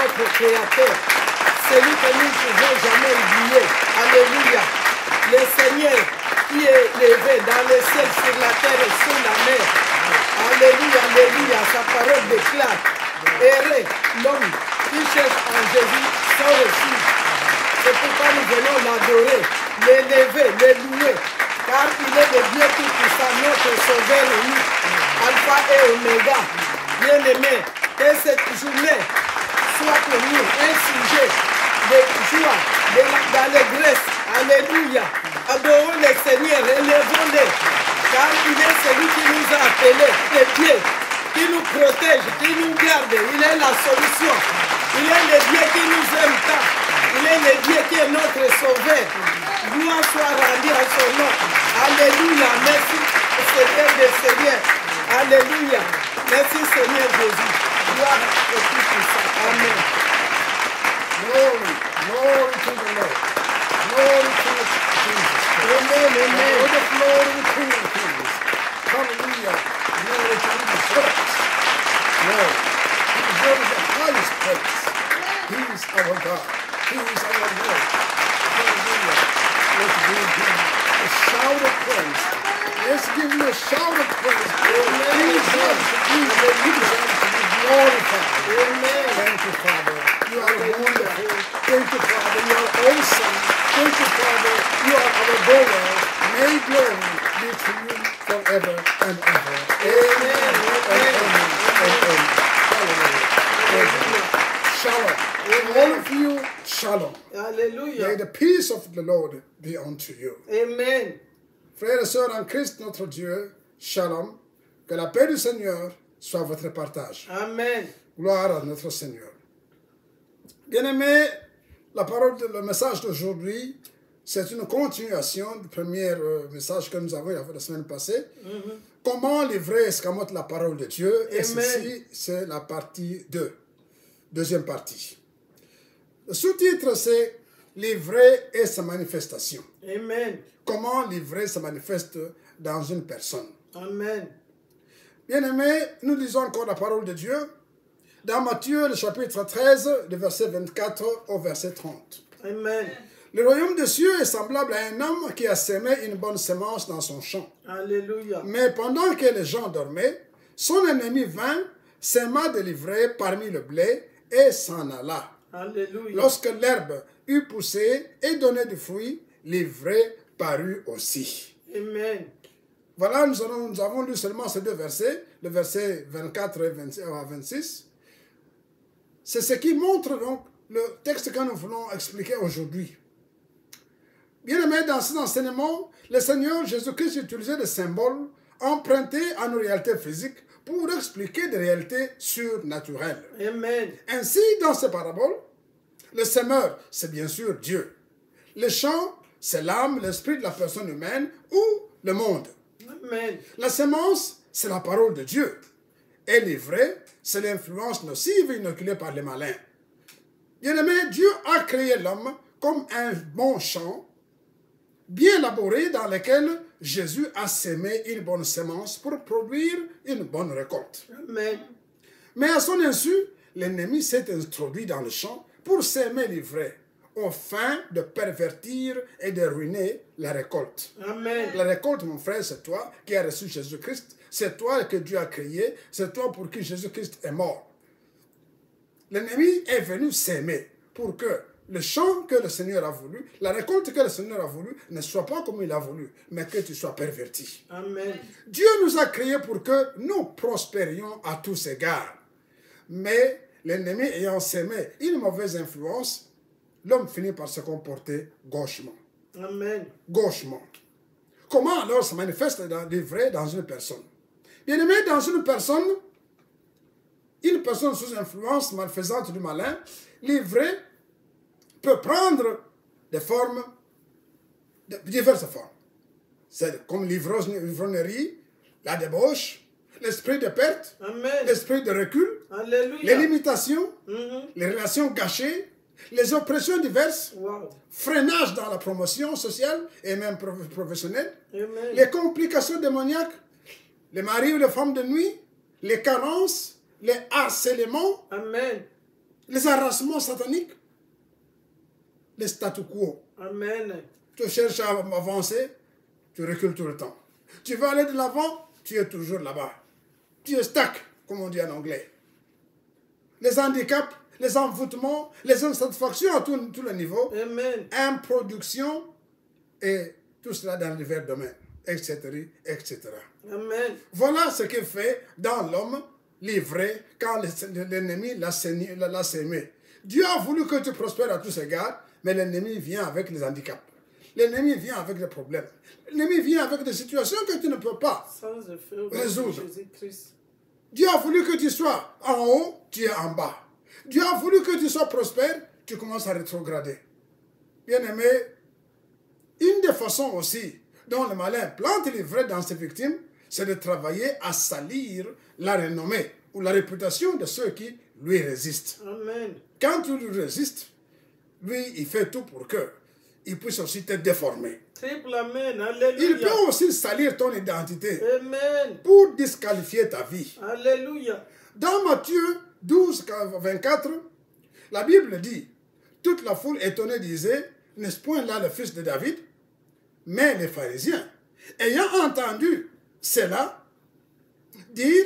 notre Créateur, celui que nous ne pouvons jamais oublier. Alléluia. Le Seigneur qui est élevé dans le ciel, sur la terre et sous la mer. Alléluia, alléluia. Sa parole déclare. Errez l'homme qui cherche en Jésus son refuge. C'est pourquoi nous venons l'adorer, l'élever, le louer. Car il est le Dieu tout-puissant, notre sauveur unique, Alpha et Oméga. Bien-aimé, que cette journée soit pour nous un sujet de joie, d'allégresse. Alléluia. Adorons le Seigneur, élevons-le. Car il est celui qui nous a appelés, les pieds, qui nous protège, qui nous garde. Il est la solution. Il est le Dieu qui nous aime tant. Il est le Dieu qui est notre sauveur. Gloire soit rendue à son nom. Alléluia. Merci Seigneur des Seigneurs. Alléluia. Merci Seigneur Jésus. Gloire au Tout-Puissant. Amen. Glory, glory to the Lord. Glory to Jesus. Amen, amen. All the glory to the King of Kings. Hallelujah. Glory to the church. Lord, he deserves the highest praise. He is our God. He is our Lord. Hallelujah. Let's give him a shout of praise. Let's give him a shout of praise. He deserves to be glorified. Amen. Thank you, Father. You are wonderful. Thank you, Father. You are awesome. Thank you, Father. You are our goal. May glory be to you forever and ever. Amen. Amen. Amen. Hallelujah. Shalom. All of you, shalom. Alléluia. May the peace of the Lord be unto you. Amen. Frères et sœurs en Christ, notre Dieu, shalom. Que la paix du Seigneur soit votre partage. Amen. Gloire à notre Seigneur. Bien-aimés, le message d'aujourd'hui, c'est une continuation du premier message que nous avons la semaine passée. Comment livrer et escamoter la parole de Dieu. Et ceci, c'est la partie 2. Deuxième partie. Le sous-titre, c'est livrer et sa manifestation. Amen. Comment livrer se manifeste dans une personne. Amen. Bien-aimés, nous lisons encore la parole de Dieu dans Matthieu, le chapitre 13, du verset 24 au verset 30. Amen. Le royaume des cieux est semblable à un homme qui a semé une bonne semence dans son champ. Alléluia. Mais pendant que les gens dormaient, son ennemi vint, sema de l'ivraie parmi le blé et s'en alla. Alléluia. Lorsque l'herbe eut poussé et donné du fruit, l'ivraie parut aussi. Amen. Voilà, nous avons lu seulement ces deux versets, le verset 24 et 26. C'est ce qui montre donc le texte que nous voulons expliquer aujourd'hui. Bien aimé, dans cet enseignement, le Seigneur Jésus-Christ utilisait des symboles empruntés à nos réalités physiques pour expliquer des réalités surnaturelles. Amen. Ainsi, dans ces paraboles, le semeur, c'est bien sûr Dieu. Le champ, c'est l'âme, l'esprit de la personne humaine ou le monde. Amen. La semence, c'est la parole de Dieu. Et l'ivraie, c'est l'influence nocive inoculée par les malins. Bien-aimé, Dieu a créé l'homme comme un bon champ, bien labouré, dans lequel Jésus a semé une bonne semence pour produire une bonne récolte. Amen. Mais à son insu, l'ennemi s'est introduit dans le champ pour s'aimer l'ivraie, au fin de pervertir et de ruiner la récolte. Amen. La récolte, mon frère, c'est toi qui as reçu Jésus-Christ. C'est toi que Dieu a créé. C'est toi pour qui Jésus-Christ est mort. L'ennemi est venu s'aimer pour que le champ que le Seigneur a voulu, la récolte que le Seigneur a voulu, ne soit pas comme il a voulu, mais que tu sois perverti. Amen. Dieu nous a créés pour que nous prospérions à tous égards. Mais l'ennemi ayant semé une mauvaise influence, l'homme finit par se comporter gauchement. Amen. Gauchement. Comment alors se manifeste l'ivraie dans une personne? Bien aimé, dans une personne sous influence malfaisante du malin, l'ivraie peut prendre des formes, diverses formes. C'est comme l'ivrognerie, la débauche, l'esprit de perte, Amen. l'esprit de recul, Alléluia. les limitations, les relations gâchées, les oppressions diverses, Wow. freinage dans la promotion sociale et même professionnelle, Amen. les complications démoniaques, les maris ou les femmes de nuit, les carences, les harcèlements, Amen. les arrasements sataniques, les statu quo. Amen. Tu cherches à avancer, tu recules tout le temps. Tu veux aller de l'avant, tu es toujours là-bas. Tu es stack, comme on dit en anglais. Les handicaps, les envoûtements, les insatisfactions à tous les niveaux, Amen. improduction et tout cela dans divers domaines, etc., etc. Amen. Voilà ce qu'il fait dans l'homme livré quand l'ennemi l'a sémé. Dieu a voulu que tu prospères à tous égards, mais l'ennemi vient avec les handicaps. L'ennemi vient avec des problèmes. L'ennemi vient avec des situations que tu ne peux pas résoudre. Dieu a voulu que tu sois en haut, tu es en bas. Dieu a voulu que tu sois prospère, tu commences à rétrograder. Bien-aimé, une des façons aussi dont le malin plante l'ivraie dans ses victimes, c'est de travailler à salir la renommée ou la réputation de ceux qui lui résistent. Amen. Quand tu lui résistes, lui, il fait tout pour que il puisse aussi te déformer. Triple amen. Alléluia. Il peut aussi salir ton identité Amen. pour disqualifier ta vie. Alléluia. Dans Matthieu 12, 24, la Bible dit, toute la foule étonnée disait, n'est-ce point là le fils de David? Mais les pharisiens, ayant entendu cela, dire,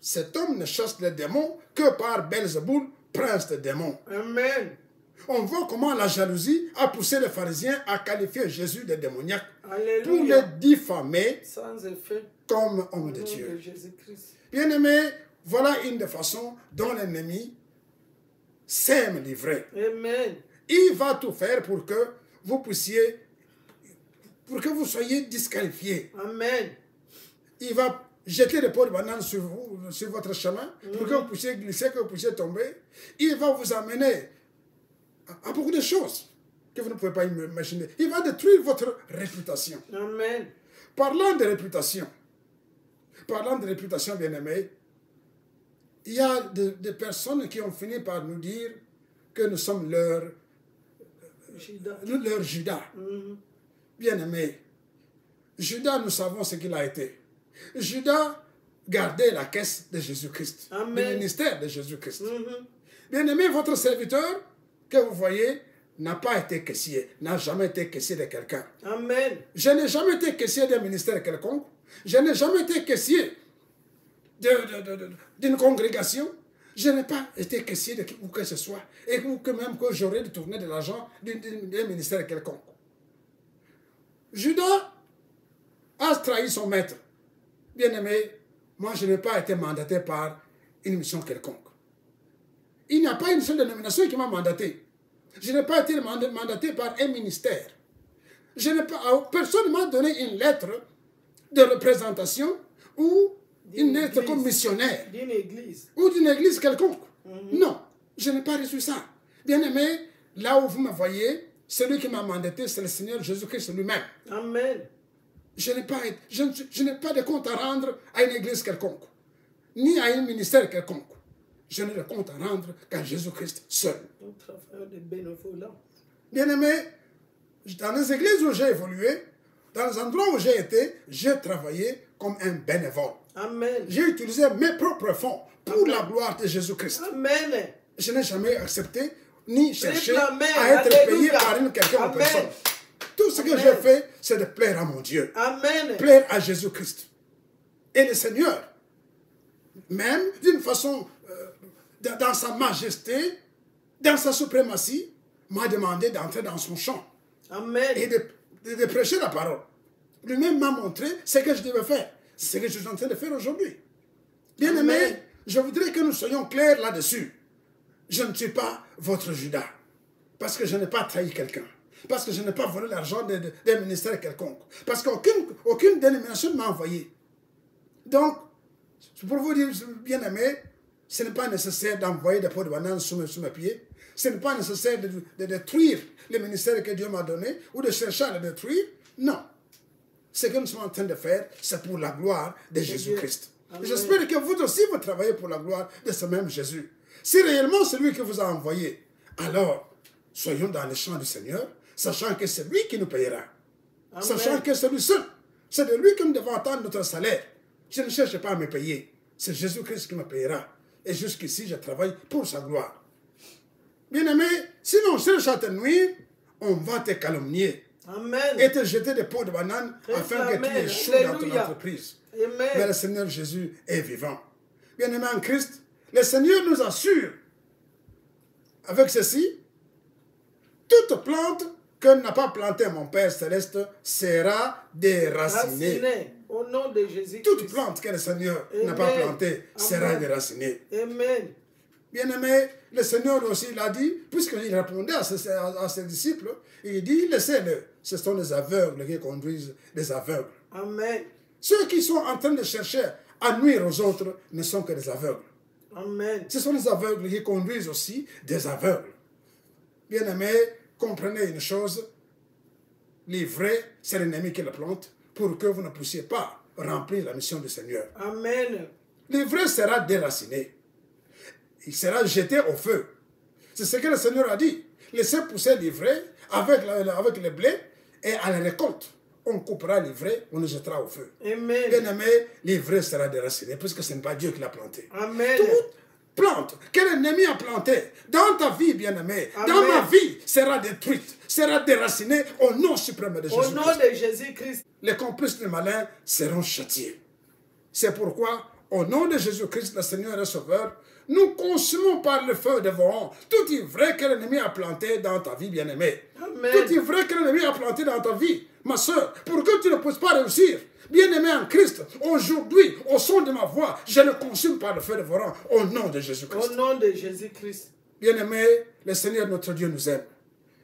cet homme ne chasse les démons que par Belzéboul, prince des démons. Amen. On voit comment la jalousie a poussé les pharisiens à qualifier Jésus de démoniaque Alléluia. pour le diffamer Sans effet. comme homme Au de nom Dieu. de Jésus-Christ. Bien-aimé, voilà une des façons dont l'ennemi sème l'ivraie. Amen. Il va tout faire pour que vous puissiez, pour que vous soyez disqualifiés. Amen. Il va jeter des pots de banane sur vous, sur votre chemin, pour que vous puissiez glisser, que vous puissiez tomber. Il va vous amener à beaucoup de choses que vous ne pouvez pas imaginer. Il va détruire votre réputation. Amen. Parlant de réputation, bien-aimés, il y a des personnes qui ont fini par nous dire que nous sommes leur Judas. Bien-aimé, Judas, nous savons ce qu'il a été. Judas gardait la caisse de Jésus-Christ, le ministère de Jésus-Christ. Bien-aimé, votre serviteur que vous voyez n'a pas été caissier, n'a jamais été caissier de quelqu'un. Amen. Je n'ai jamais été caissier d'un ministère quelconque. Je n'ai jamais été caissier d'une congrégation. Je n'ai pas été caissier de qui que ce soit. Et que même que j'aurais détourné de l'argent d'un ministère quelconque. Judas a trahi son maître. Bien-aimé, moi je n'ai pas été mandaté par une mission quelconque. Il n'y a pas une seule dénomination qui m'a mandaté. Je n'ai pas été mandaté par un ministère. Personne ne m'a donné une lettre de représentation ou une lettre comme missionnaire. D'une église. Ou d'une église quelconque. Non, je n'ai pas reçu ça. Bien-aimé, là où vous me voyez, celui qui m'a mandaté, c'est le Seigneur Jésus-Christ lui-même. Amen. Je n'ai pas de compte à rendre à une église quelconque, ni à un ministère quelconque. Je n'ai de compte à rendre qu'à Jésus-Christ seul. Nous travaillons des bénévolats. Bien-aimé, dans les églises où j'ai évolué, dans les endroits où j'ai été, j'ai travaillé comme un bénévole. Amen. J'ai utilisé mes propres fonds pour la gloire de Jésus-Christ. Amen. Je n'ai jamais accepté ni cherché Amen. à être payé Alléluia. par quelqu'un en Amen. personne. Tout ce que Amen. j'ai fait, c'est de plaire à mon Dieu. Amen. Plaire à Jésus-Christ. Et le Seigneur, même d'une façon, dans sa majesté, dans sa suprématie, m'a demandé d'entrer dans son champ. Amen. Et de prêcher la parole. Lui-même m'a montré ce que je devais faire. C'est ce que je suis en train de faire aujourd'hui. Bien-aimé, je voudrais que nous soyons clairs là-dessus. Je ne suis pas votre Judas. Parce que je n'ai pas trahi quelqu'un. Parce que je n'ai pas volé l'argent d'un ministère quelconque. Parce qu'aucune dénomination ne m'a envoyé. Donc, pour vous dire, bien-aimé, ce n'est pas nécessaire d'envoyer des pots de banane sous mes pieds. Ce n'est pas nécessaire de détruire le ministère que Dieu m'a donné ou de chercher à le détruire. Non. Ce que nous sommes en train de faire, c'est pour la gloire de Jésus-Christ. J'espère que vous aussi, vous travaillez pour la gloire de ce même Jésus. Si réellement c'est lui qui vous a envoyé, alors soyons dans les champs du Seigneur, sachant que c'est lui qui nous payera. Amen. Sachant que c'est lui seul. C'est de lui que nous devons attendre notre salaire. Je ne cherche pas à me payer. C'est Jésus-Christ qui me payera. Et jusqu'ici, je travaille pour sa gloire. Bien-aimé, sinon, cherche à te nuire, on va te calomnier. Amen. Et te jeter des pots de banane afin que tu Amen. échoues dans ton Alléluia. entreprise. Amen. Mais le Seigneur Jésus est vivant. Bien-aimé en Christ, le Seigneur nous assure avec ceci, toute plante que n'a pas plantée mon Père Céleste sera déracinée. Raciné. Au nom de Jésus-Christ. Toute plante que le Seigneur n'a pas Amen. plantée sera Amen. déracinée. Amen. Bien-aimé, le Seigneur aussi l'a dit, puisqu'il répondait à ses disciples, il dit, laissez-le, ce sont les aveugles qui conduisent les aveugles. Amen. Ceux qui sont en train de chercher à nuire aux autres ne sont que des aveugles. Amen. Ce sont les aveugles qui conduisent aussi des aveugles. Bien-aimé, comprenez une chose, l'ivraie, c'est l'ennemi qui le plante pour que vous ne puissiez pas remplir la mission du Seigneur. Amen. L'ivraie sera déraciné. Il sera jeté au feu. C'est ce que le Seigneur a dit. Laissez pousser l'ivraie avec le blé et à la récolte, on coupera l'ivraie, on le jettera au feu. Amen. Bien-aimé, l'ivraie sera déracinée puisque ce n'est pas Dieu qui l'a planté. Amen. Toute plante que l'ennemi a plantée dans ta vie, bien-aimé, dans Amen. ma vie, sera détruite, sera déracinée au nom suprême de Au Jésus-Christ. nom de Jésus-Christ. Les complices du malin seront châtiés. C'est pourquoi, au nom de Jésus-Christ, le Seigneur et Sauveur, nous consumons par le feu dévorant tout ivraie que l'ennemi a planté dans ta vie, bien-aimé. Amen. Tout ivraie que l'ennemi a planté dans ta vie, ma soeur, pour que tu ne puisses pas réussir. Bien-aimé en Christ, aujourd'hui, au son de ma voix, je le consume par le feu dévorant, au nom de Jésus-Christ. Au nom de Jésus-Christ. Bien-aimé, le Seigneur notre Dieu nous aime.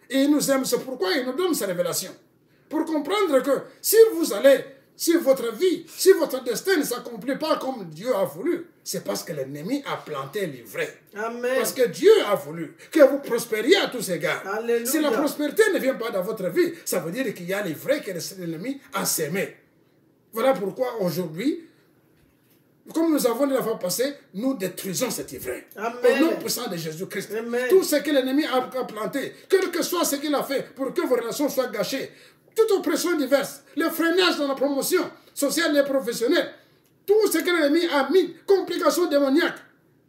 Et il nous aime, c'est pourquoi il nous donne sa révélation. Pour comprendre que si vous allez, si votre vie, si votre destin ne s'accomplit pas comme Dieu a voulu, c'est parce que l'ennemi a planté l'ivraie. Amen. Parce que Dieu a voulu que vous prospériez à tous égards. Alléluia. Si la prospérité ne vient pas dans votre vie, ça veut dire qu'il y a l'ivraie que l'ennemi a sémé. Voilà pourquoi aujourd'hui, comme nous avons dit la fois passée, nous détruisons cet ivraie. Amen. Au nom puissant de Jésus-Christ. Amen. Tout ce que l'ennemi a planté, quel que soit ce qu'il a fait pour que vos relations soient gâchées, toute oppression diverse, le freinage dans la promotion sociale et professionnelle, tout ce que l'ennemi a mis, complications démoniaques,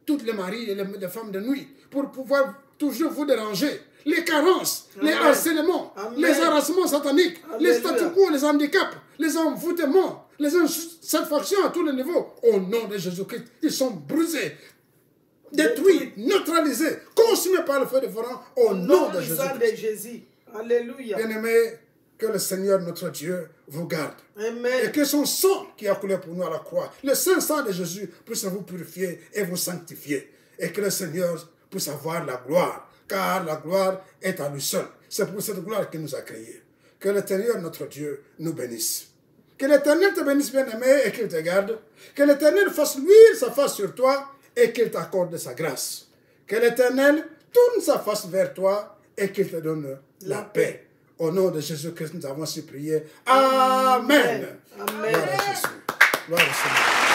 toutes les maris et les femmes de nuit, pour pouvoir toujours vous déranger, les carences, Amen. les harcèlements, Amen. les harassements sataniques, Alléluia. les statu quo, les handicaps, les envoûtements, les insatisfactions à tous les niveaux, au nom de Jésus-Christ, ils sont brisés, détruits, neutralisés, consumés par le feu dévorant, au nom de puissant Jésus-Christ. de Jésus. Alléluia. Bien-aimés, que le Seigneur notre Dieu vous garde. Et Amen. que son sang qui a coulé pour nous à la croix, le saint sang de Jésus, puisse vous purifier et vous sanctifier. Et que le Seigneur puisse avoir la gloire, car la gloire est à lui seul. C'est pour cette gloire qu'il nous a créés. Que l'Éternel notre Dieu nous bénisse. Que l'Éternel te bénisse, bien-aimé, et qu'il te garde. Que l'Éternel fasse luire sa face sur toi et qu'il t'accorde sa grâce. Que l'Éternel tourne sa face vers toi et qu'il te donne la paix. Au nom de Jésus-Christ, nous avons ainsi prié. Amen. Amen. Gloire à Jésus. Gloire au Seigneur.